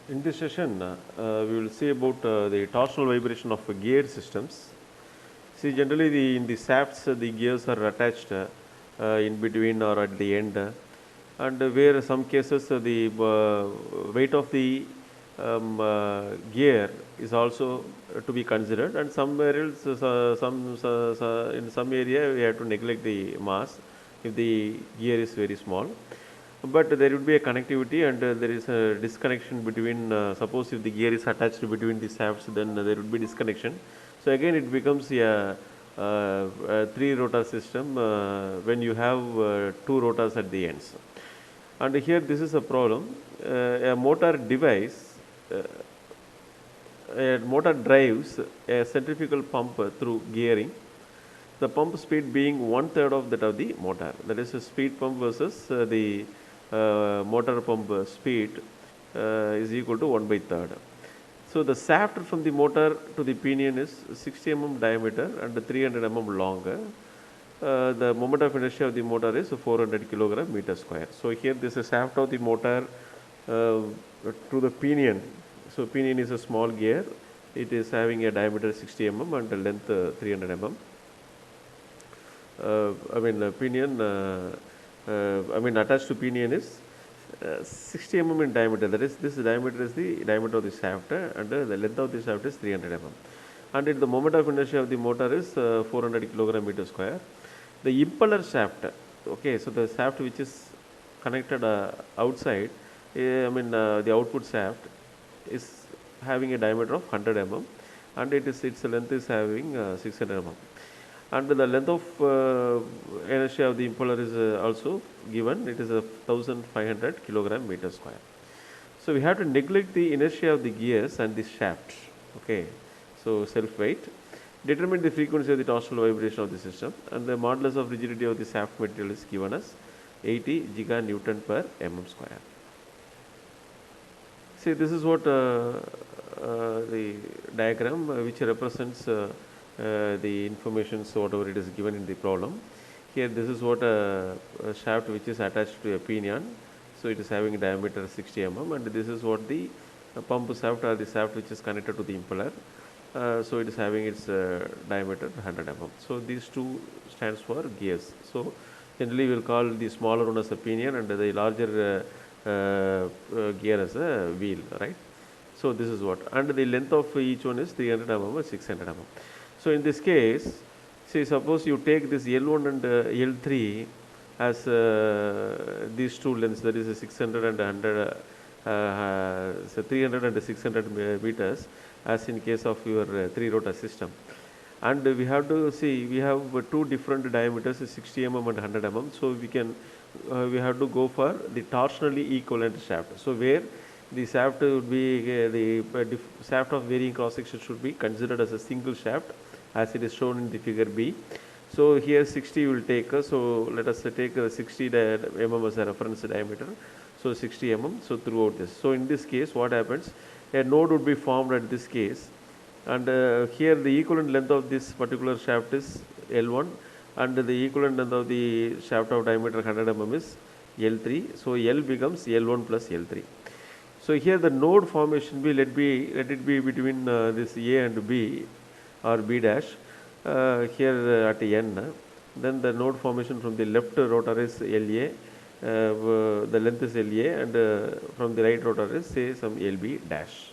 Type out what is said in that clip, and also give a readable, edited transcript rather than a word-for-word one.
In this session, we will see about the torsional vibration of gear systems. See, generally in the shafts, the gears are attached in between or at the end, and where some cases the weight of the gear is also to be considered, and somewhere else, in some area, we have to neglect the mass if the gear is very small. But there would be a connectivity, and there is a disconnection between, suppose if the gear is attached between the shafts, then there would be disconnection. So again it becomes a three rotor system when you have two rotors at the ends. And here this is a problem. A motor device, a motor drives a centrifugal pump through gearing, the pump speed being one third of that of the motor. That is a speed pump versus the motor pump speed is equal to 1 by third. So the shaft from the motor to the pinion is 60 mm diameter and 300 mm long. The moment of inertia of the motor is 400 kilogram meter square. So here this is shaft of the motor to the pinion. So pinion is a small gear. It is having a diameter 60 mm and a length 300 mm. Pinion, attached to pinion is 60 mm in diameter. That is, this diameter is the diameter of the shaft, and the length of the shaft is 300 mm. And the moment of inertia of the motor is 400 kilogram meter square. The impeller shaft, okay, so the shaft which is connected outside, the output shaft is having a diameter of 100 mm, and its length is having 600 mm. And the length of inertia of the impeller is also given. It is 1500 kilogram meter square. So we have to neglect the inertia of the gears and the shaft. Okay, so self weight. Determine the frequency of the torsional vibration of the system, and the modulus of rigidity of the shaft material is given as 80 giganewton per mm square. See, this is what the diagram which represents the information, so whatever it is given in the problem. Here this is what a shaft which is attached to a pinion, so it is having a diameter 60 mm, and this is what the pump shaft or the shaft which is connected to the impeller, so it is having its diameter 100 mm. So these two stands for gears. So generally we will call the smaller one as a pinion and the larger gear as a wheel, right? So this is what, and the length of each one is 300 mm or 600 mm. So in this case, see, suppose you take this L1 and L3 as these two lengths, that is a 600 and 100, so 300 and 600 meters, as in case of your three rotor system. And we have to see, we have two different diameters, 60 mm and 100 mm. So we have to go for the torsionally equivalent shaft. So where the shaft would be the shaft of varying cross section should be considered as a single shaft, as it is shown in the figure B. So here 60 will take, so let us take 60 mm as a reference diameter. So 60 mm, so throughout this. So in this case what happens, a node would be formed at this case, and here the equivalent length of this particular shaft is L1, and the equivalent length of the shaft of diameter 100 mm is L3. So L becomes L1 plus L3. So here the node formation let it be between this A and B or B dash here at N. Then the node formation from the left rotor is LA, the length is LA, and from the right rotor is say some LB dash.